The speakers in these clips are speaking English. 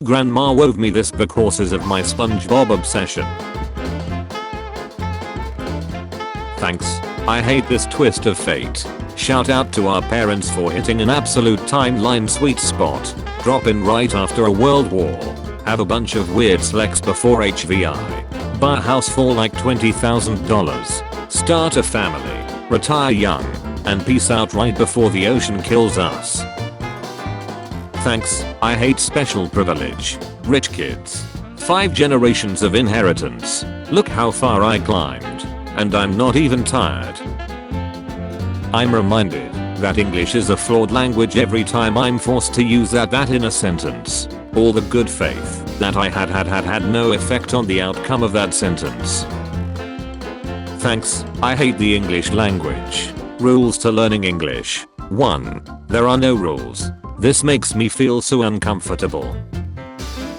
Grandma wove me this because of my SpongeBob obsession. Thanks. I hate this twist of fate. Shout out to our parents for hitting an absolute timeline sweet spot. Drop in right after a world war. Have a bunch of weird sleks before HVI. Buy a house for like $20,000. Start a family. Retire young. And peace out right before the ocean kills us. Thanks. I hate special privilege. Rich kids. 5 generations of inheritance. Look how far I climbed. And I'm not even tired. I'm reminded that English is a flawed language every time I'm forced to use that in a sentence. All the good faith that I had no effect on the outcome of that sentence. Thanks. I hate the English language. Rules to learning English. 1. There are no rules. This makes me feel so uncomfortable.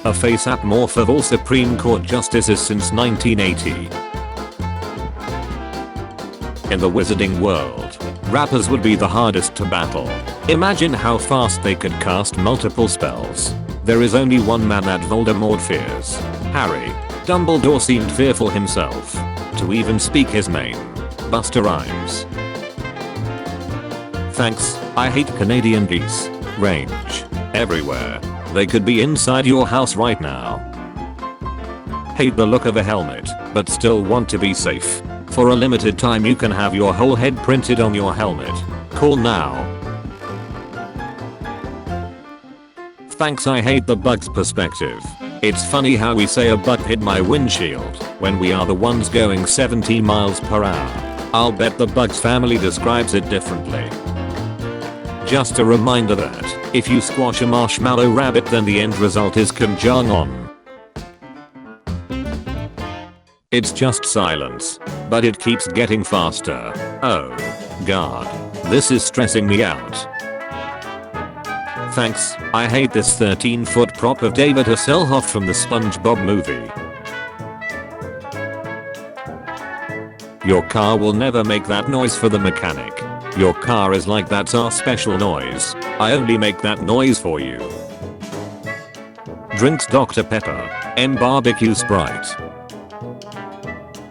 A face app morph of all Supreme Court justices since 1980. In the wizarding world, rappers would be the hardest to battle. Imagine how fast they could cast multiple spells. There is only one man that Voldemort fears. Harry. Dumbledore seemed fearful himself. To even speak his name. Busta Rhymes. Thanks. I hate Canadian geese. Range. Everywhere. They could be inside your house right now. Hate the look of a helmet, but still want to be safe. For a limited time you can have your whole head printed on your helmet. Call now. Thanks. I hate the bug's perspective. It's funny how we say a bug hit my windshield when we are the ones going 70 miles per hour. I'll bet the bug's family describes it differently. Just a reminder that if you squash a marshmallow rabbit then the end result is Kim Jong-un. It's just silence, but it keeps getting faster. Oh god. This is stressing me out. Thanks. I hate this 13-foot prop of David Hasselhoff from the SpongeBob movie. Your car will never make that noise for the mechanic. Your car is like that's our special noise. I only make that noise for you. Drinks Dr. Pepper. M barbecue Sprite.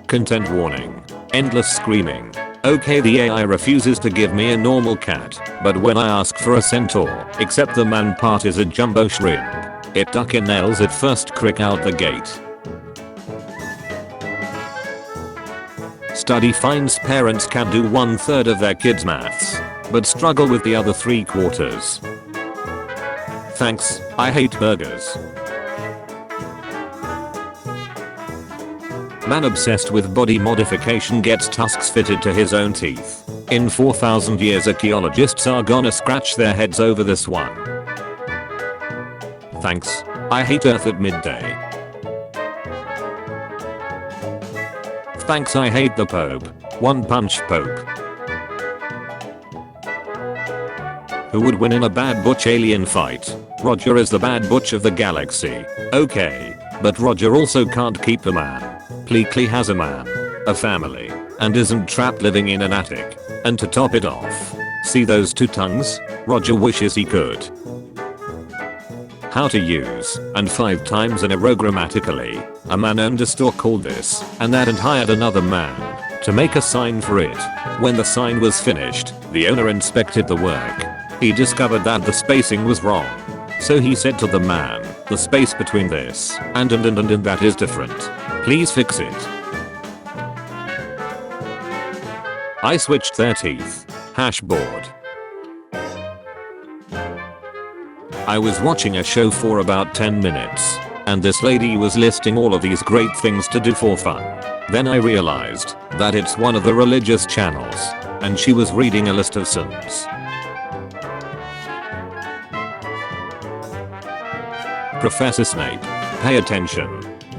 Content warning. Endless screaming. Okay, the AI refuses to give me a normal cat, but when I ask for a centaur, except the man part is a jumbo shrimp, it ducking nails it first crick out the gate. Study finds parents can do 1/3 of their kids' maths, but struggle with the other 3/4. Thanks. I hate burgers. Man obsessed with body modification gets tusks fitted to his own teeth. In 4,000 years archaeologists are gonna scratch their heads over this one. Thanks. I hate Earth at midday. Thanks. I hate the Pope. One Punch Pope. Who would win in a Bad Butch alien fight? Roger is the Bad Butch of the galaxy. Okay. But Roger also can't keep a man. Pleakley has a man, a family, and isn't trapped living in an attic. And to top it off, see those 2 tongues? Roger wishes he could. How to use, and 5 times in a row grammatically. A man owned a store called this, and that and hired another man to make a sign for it. When the sign was finished, the owner inspected the work. He discovered that the spacing was wrong. So he said to the man, the space between this and that is different. Please fix it. I switched their teeth. Hashboard. I was watching a show for about 10 minutes, and this lady was listing all of these great things to do for fun. Then I realized that it's one of the religious channels, and she was reading a list of sins. Professor Snape, pay attention.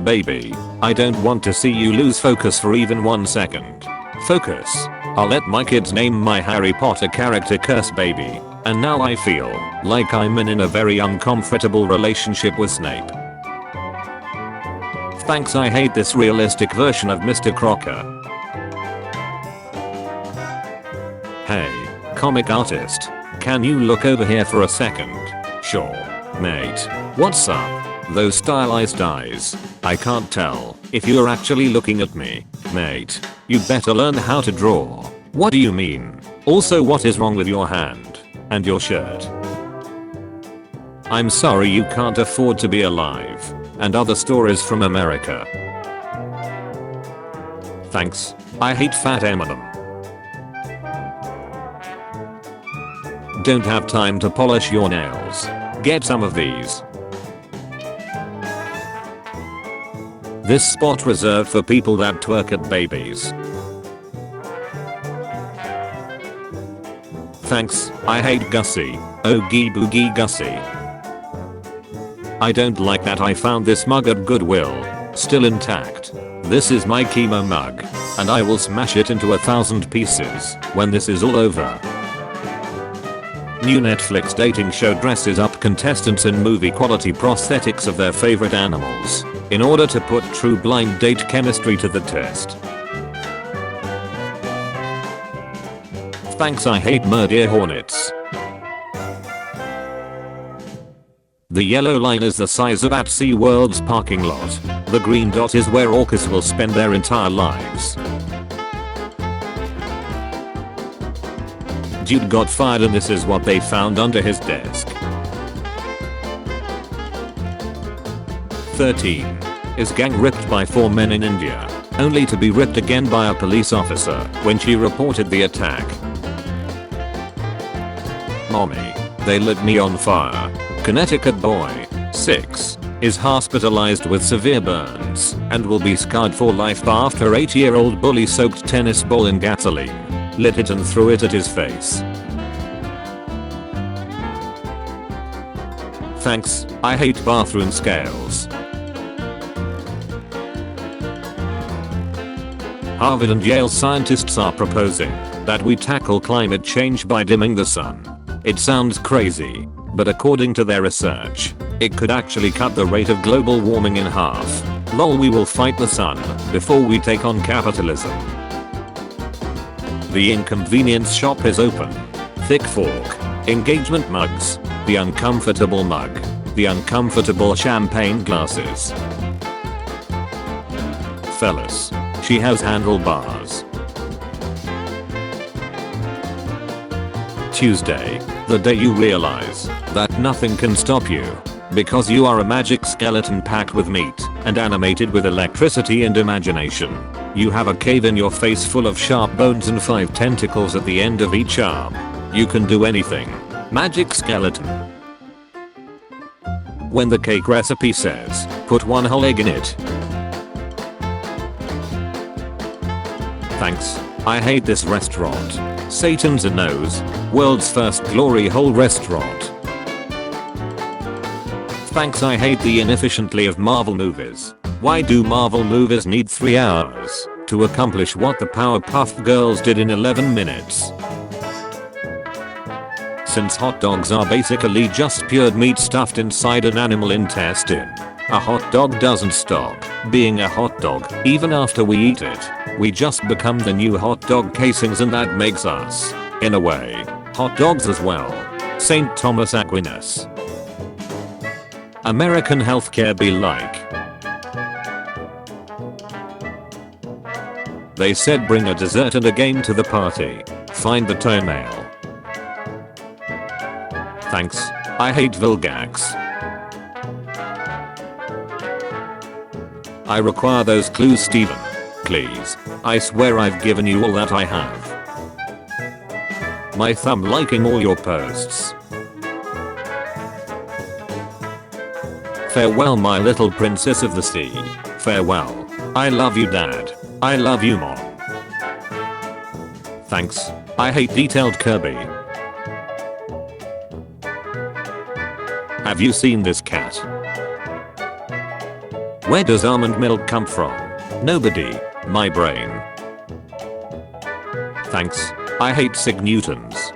Baby, I don't want to see you lose focus for even 1 second. Focus. I'll let my kids name my Harry Potter character Curse Baby, and now I feel like I'm in a very uncomfortable relationship with Snape. Thanks. I hate this realistic version of Mr. Crocker. Hey, comic artist, can you look over here for a second? Sure, mate. What's up? Those stylized eyes. I can't tell if you're actually looking at me. Mate, you better learn how to draw. What do you mean? Also, what is wrong with your hand? And your shirt? I'm sorry you can't afford to be alive. And other stories from America. Thanks. I hate fat Eminem. Don't have time to polish your nails. Get some of these. This spot reserved for people that twerk at babies. Thanks. I hate Gussie. Oogie boogie Gussie. I don't like that I found this mug at Goodwill. Still intact. This is my chemo mug. And I will smash it into 1,000 pieces when this is all over. New Netflix dating show dresses up contestants in movie quality prosthetics of their favorite animals in order to put true blind date chemistry to the test. Thanks. I hate murder hornets. The yellow line is the size of at SeaWorld's parking lot. The green dot is where orcas will spend their entire lives. Dude got fired and this is what they found under his desk. 13. Is gang ripped by 4 men in India, only to be ripped again by a police officer when she reported the attack. Mommy, they lit me on fire. Connecticut boy, 6, is hospitalized with severe burns and will be scarred for life after 8-year-old bully soaked tennis ball in gasoline, lit it and threw it at his face. Thanks. I hate bathroom scales. Harvard and Yale scientists are proposing that we tackle climate change by dimming the sun. It sounds crazy, but according to their research, it could actually cut the rate of global warming in half. Lol, we will fight the sun before we take on capitalism. The inconvenience shop is open. Thick fork. Engagement mugs. The uncomfortable mug. The uncomfortable champagne glasses. Fellas, she has handlebars. Tuesday, the day you realize that nothing can stop you because you are a magic skeleton packed with meat and animated with electricity and imagination. You have a cave in your face full of sharp bones and 5 tentacles at the end of each arm. You can do anything. Magic skeleton. When the cake recipe says, put 1 whole egg in it. Thanks. I hate this restaurant. Satan's a Nose. World's first glory hole restaurant. Thanks. I hate the inefficiency of Marvel movies. Why do Marvel movies need 3 hours to accomplish what the Powerpuff Girls did in 11 minutes? Since hot dogs are basically just cured meat stuffed inside an animal intestine, a hot dog doesn't stop being a hot dog even after we eat it. We just become the new hot dog casings, and that makes us, in a way, hot dogs as well. St. Thomas Aquinas. American healthcare be like. They said bring a dessert and a game to the party. Find the toenail. Thanks. I hate Vilgax. I require those clues, Steven. Please. I swear I've given you all that I have. My thumb liking all your posts. Farewell, my little princess of the sea. Farewell. I love you, Dad. I love you, Mom. Thanks. I hate detailed Kirby. Have you seen this cat? Where does almond milk come from? Nobody. My brain. Thanks. I hate Sig Newtons.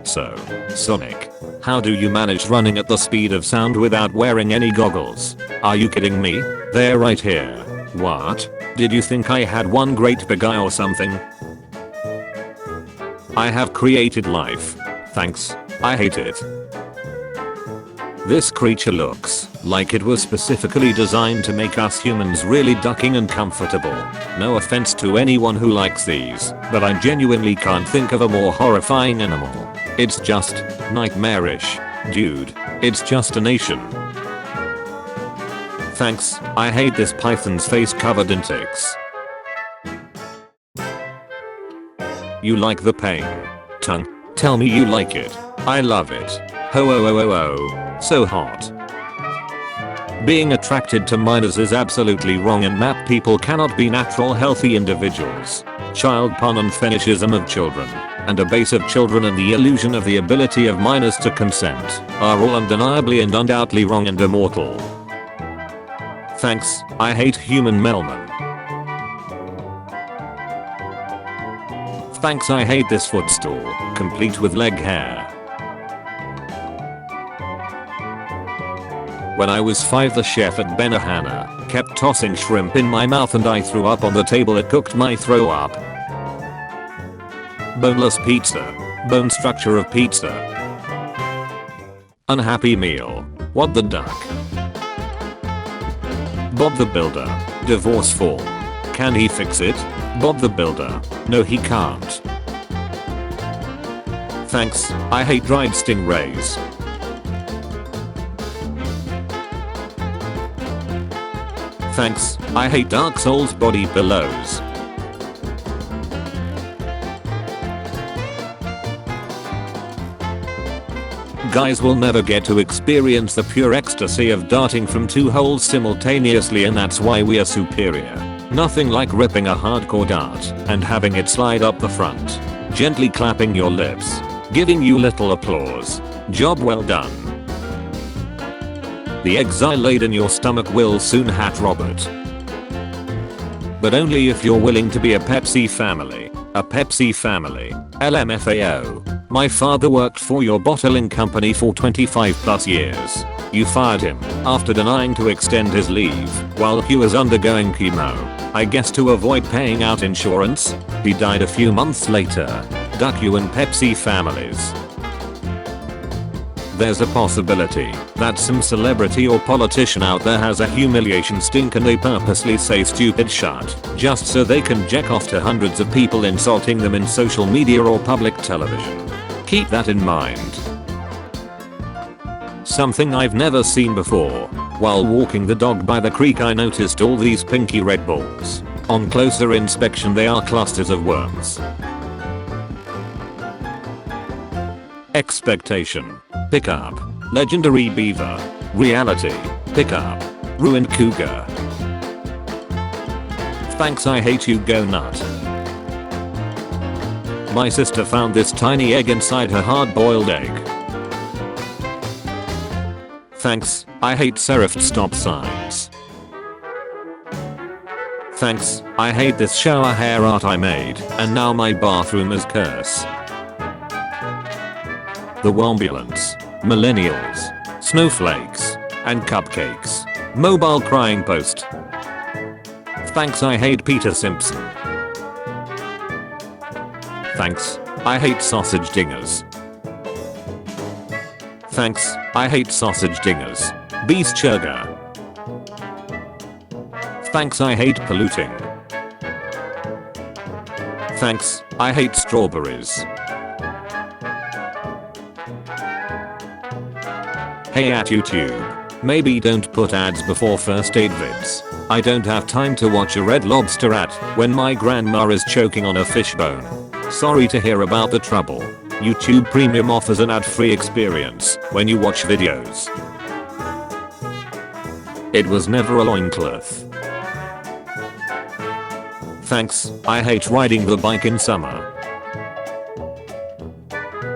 So, Sonic, how do you manage running at the speed of sound without wearing any goggles? Are you kidding me? They're right here. What? Did you think I had one great big eye or something? I have created life. Thanks. I hate it. This creature looks like it was specifically designed to make us humans really ducking and comfortable. No offense to anyone who likes these, but I genuinely can't think of a more horrifying animal. It's just nightmarish. Dude, it's just a nation. Thanks, I hate this python's face covered in ticks. You like the pain. Tongue, tell me you like it. I love it. Ho oh oh oh oh. So hot. Being attracted to minors is absolutely wrong, and map people cannot be natural healthy individuals. Child porn and fetishism of children, and a base of children and the illusion of the ability of minors to consent are all undeniably and undoubtedly wrong and immortal. Thanks, I hate human mailmen. Thanks, I hate this footstool, complete with leg hair. When I was 5, the chef at Benihana kept tossing shrimp in my mouth and I threw up on the table. It cooked my throw up. Boneless pizza. Bone structure of pizza. Unhappy meal. What the duck? Bob the Builder. Divorce form. Can he fix it? Bob the Builder. No, he can't. Thanks, I hate dried stingrays. Thanks, I hate Dark Souls body pillows. Guys will never get to experience the pure ecstasy of darting from 2 holes simultaneously, and that's why we are superior. Nothing like ripping a hardcore dart and having it slide up the front, gently clapping your lips, giving you little applause. Job well done. The eggs I laid in your stomach will soon hat Robert. But only if you're willing to be a Pepsi family. A Pepsi family. LMFAO. My father worked for your bottling company for 25+ years. You fired him after denying to extend his leave while he was undergoing chemo. I guess to avoid paying out insurance. He died a few months later. Duck you and Pepsi families. There's a possibility that some celebrity or politician out there has a humiliation stink and they purposely say stupid shit just so they can jack off to hundreds of people insulting them in social media or public television. Keep that in mind. Something I've never seen before. While walking the dog by the creek, I noticed all these pinky red balls. On closer inspection, they are clusters of worms. Expectation. Pickup. Legendary beaver. Reality. Pickup. Ruined cougar. Thanks, I hate you, go nut. My sister found this tiny egg inside her hard-boiled egg. Thanks, I hate serifed stop signs. Thanks, I hate this shower hair art I made, and now my bathroom is curse. The Wombulance, Millennials, Snowflakes, and Cupcakes. Mobile crying post. Thanks, I hate Peter Simpson. Thanks, I hate sausage dingers. Thanks, I hate sausage dingers. Beast churger. Thanks, I hate polluting. Thanks, I hate strawberries. Hey at YouTube. Maybe don't put ads before first aid vids. I don't have time to watch a Red Lobster ad when my grandma is choking on a fishbone. Sorry to hear about the trouble. YouTube Premium offers an ad-free experience when you watch videos. It was never a loincloth. Thanks, I hate riding the bike in summer.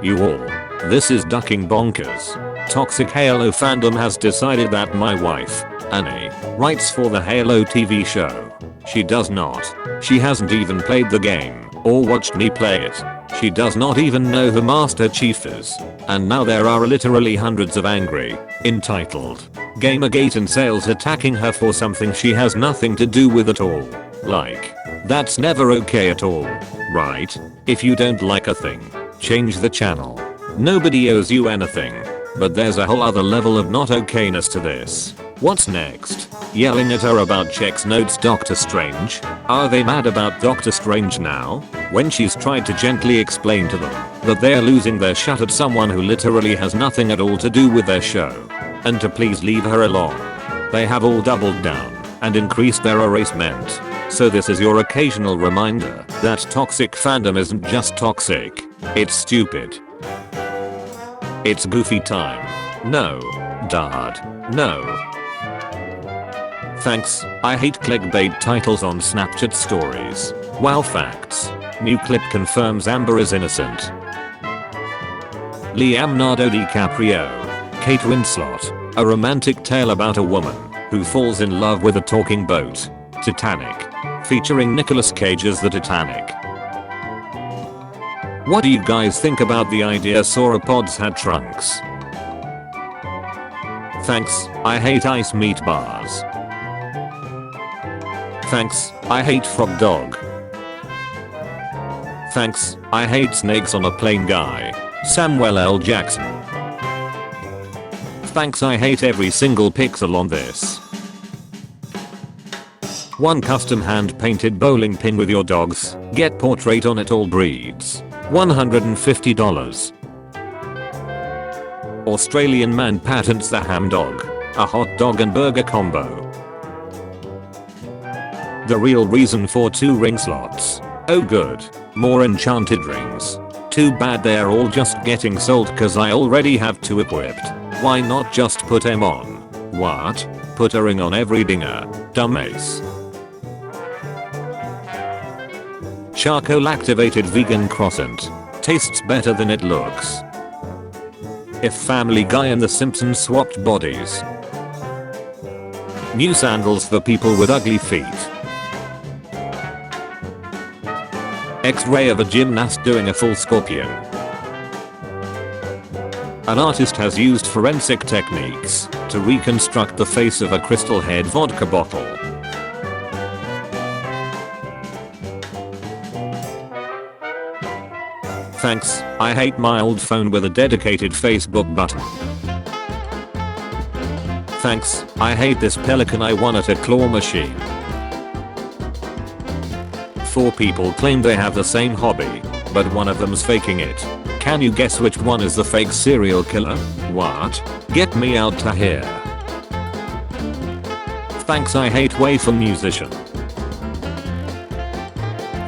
You all. This is ducking bonkers. Toxic Halo fandom has decided that my wife, Annie, writes for the Halo TV show. She does not. She hasn't even played the game or watched me play it. She does not even know who Master Chief is. And now there are literally hundreds of angry, entitled, Gamergate and sales attacking her for something she has nothing to do with at all. Like, that's never okay at all, right? If you don't like a thing, change the channel. Nobody owes you anything. But there's a whole other level of not okayness to this. What's next? Yelling at her about checks notes Doctor Strange? Are they mad about Doctor Strange now? When she's tried to gently explain to them that they're losing their shut at someone who literally has nothing at all to do with their show, and to please leave her alone, they have all doubled down and increased their erasement. So this is your occasional reminder that toxic fandom isn't just toxic, it's stupid. It's goofy time. No. Dad. No. Thanks, I hate clickbait titles on Snapchat stories. Wow facts. New clip confirms Amber is innocent. Leonardo DiCaprio. Kate Winslet. A romantic tale about a woman who falls in love with a talking boat. Titanic. Featuring Nicolas Cage as the Titanic. What do you guys think about the idea sauropods had trunks? Thanks, I hate ice meat bars. Thanks, I hate frog dog. Thanks, I hate snakes on a plane guy. Samuel L. Jackson. Thanks, I hate every single pixel on this. One custom hand painted bowling pin with your dogs. Get portrait on it all breeds. $150. Australian man patents the ham dog. A hot dog and burger combo. The real reason for 2 ring slots. Oh good. More enchanted rings. Too bad they're all just getting sold cause I already have 2 equipped. Why not just put them on? What? Put a ring on every dinger. Dumbass. Charcoal activated vegan croissant. Tastes better than it looks. If Family Guy and The Simpsons swapped bodies. New sandals for people with ugly feet. X-ray of a gymnast doing a full scorpion. An artist has used forensic techniques to reconstruct the face of a Crystal Head vodka bottle. Thanks, I hate my old phone with a dedicated Facebook button. Thanks, I hate this pelican I won at a claw machine. 4 people claim they have the same hobby, but one of them's faking it. Can you guess which one is the fake serial killer? What? Get me out to here. Thanks, I hate wafer musician.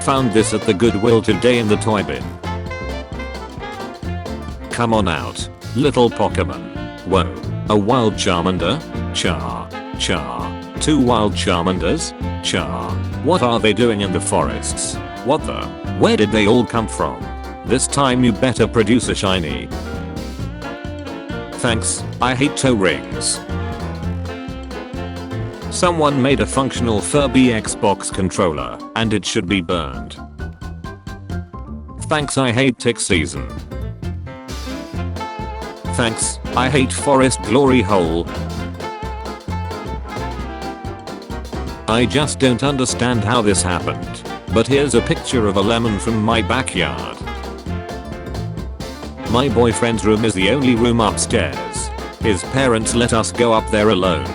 Found this at the Goodwill today in the toy bin. Come on out, little Pokemon. Whoa, a wild Charmander? Char. 2 wild Charmanders? Char. What are they doing in the forests? What the? Where did they all come from? This time you better produce a shiny. Thanks, I hate toe rings. Someone made a functional Furby Xbox controller, and it should be burned. Thanks, I hate tick season. Thanks, I hate forest glory hole. I just don't understand how this happened, but here's a picture of a lemon from my backyard. My boyfriend's room is the only room upstairs. His parents let us go up there alone.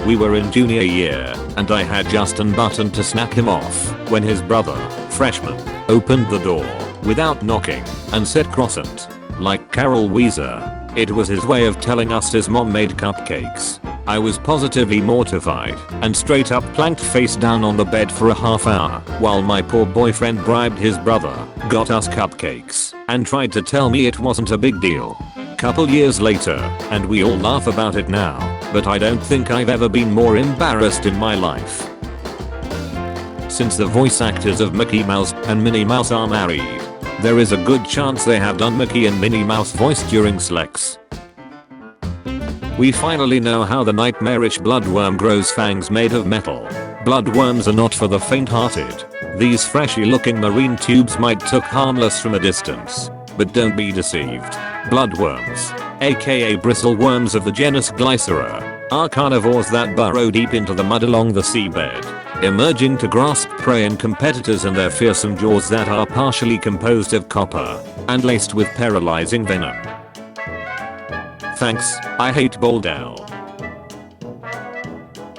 We were in junior year, and I had just unbuttoned to snap him off when his brother, freshman, opened the door without knocking and said croissant. Like Carol Weezer. It was his way of telling us his mom made cupcakes. I was positively mortified and straight up planked face down on the bed for a half hour while my poor boyfriend bribed his brother, got us cupcakes, and tried to tell me it wasn't a big deal. Couple years later, and we all laugh about it now, but I don't think I've ever been more embarrassed in my life. Since the voice actors of Mickey Mouse and Minnie Mouse are married, there is a good chance they have done Mickey and Minnie Mouse voice during Slex. We finally know how the nightmarish bloodworm grows fangs made of metal. Bloodworms are not for the faint-hearted. These freshy looking marine tubes might look harmless from a distance, but don't be deceived. Bloodworms, aka bristleworms of the genus Glycera, are carnivores that burrow deep into the mud along the seabed, emerging to grasp prey and competitors in their fearsome jaws that are partially composed of copper and laced with paralyzing venom. Thanks, I hate Boldell.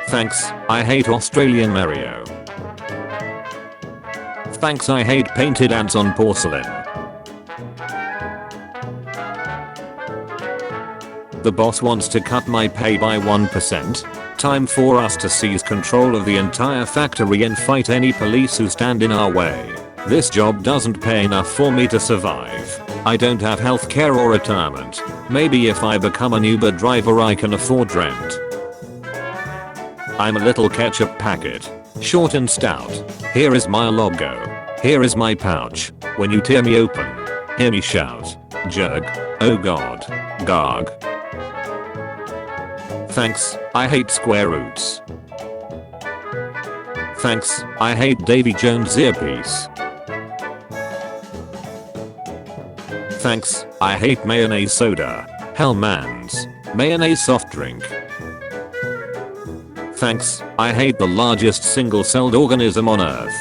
Thanks, I hate Australian Mario. Thanks, I hate painted ants on porcelain. The boss wants to cut my pay by 1%. Time for us to seize control of the entire factory and fight any police who stand in our way. This job doesn't pay enough for me to survive. I don't have healthcare or retirement. Maybe if I become an Uber driver I can afford rent. I'm a little ketchup packet. Short and stout. Here is my logo. Here is my pouch. When you tear me open, hear me shout. Jug. Oh god. Garg. Thanks, I hate square roots. Thanks, I hate Davy Jones' earpiece. Thanks, I hate mayonnaise soda. Hellman's. Mayonnaise soft drink. Thanks, I hate the largest single-celled organism on Earth.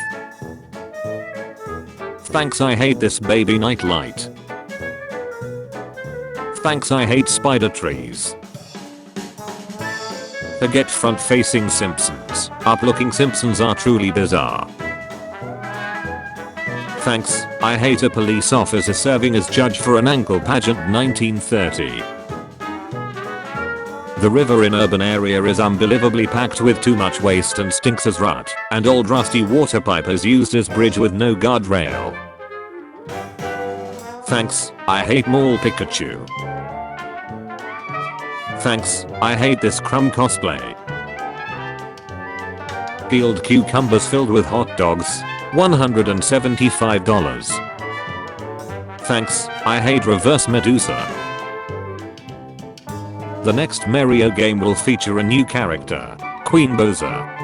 Thanks, I hate this baby nightlight. Thanks, I hate spider trees. Forget front-facing Simpsons. Up-looking Simpsons are truly bizarre. Thanks, I hate a police officer serving as judge for an ankle pageant 1930. The river in urban area is unbelievably packed with too much waste and stinks as rot, and old rusty water pipe is used as bridge with no guardrail. Thanks, I hate mall Pikachu. Thanks, I hate this crumb cosplay. Peeled cucumbers filled with hot dogs, $175. Thanks, I hate Reverse Medusa. The next Mario game will feature a new character, Queen Bowser.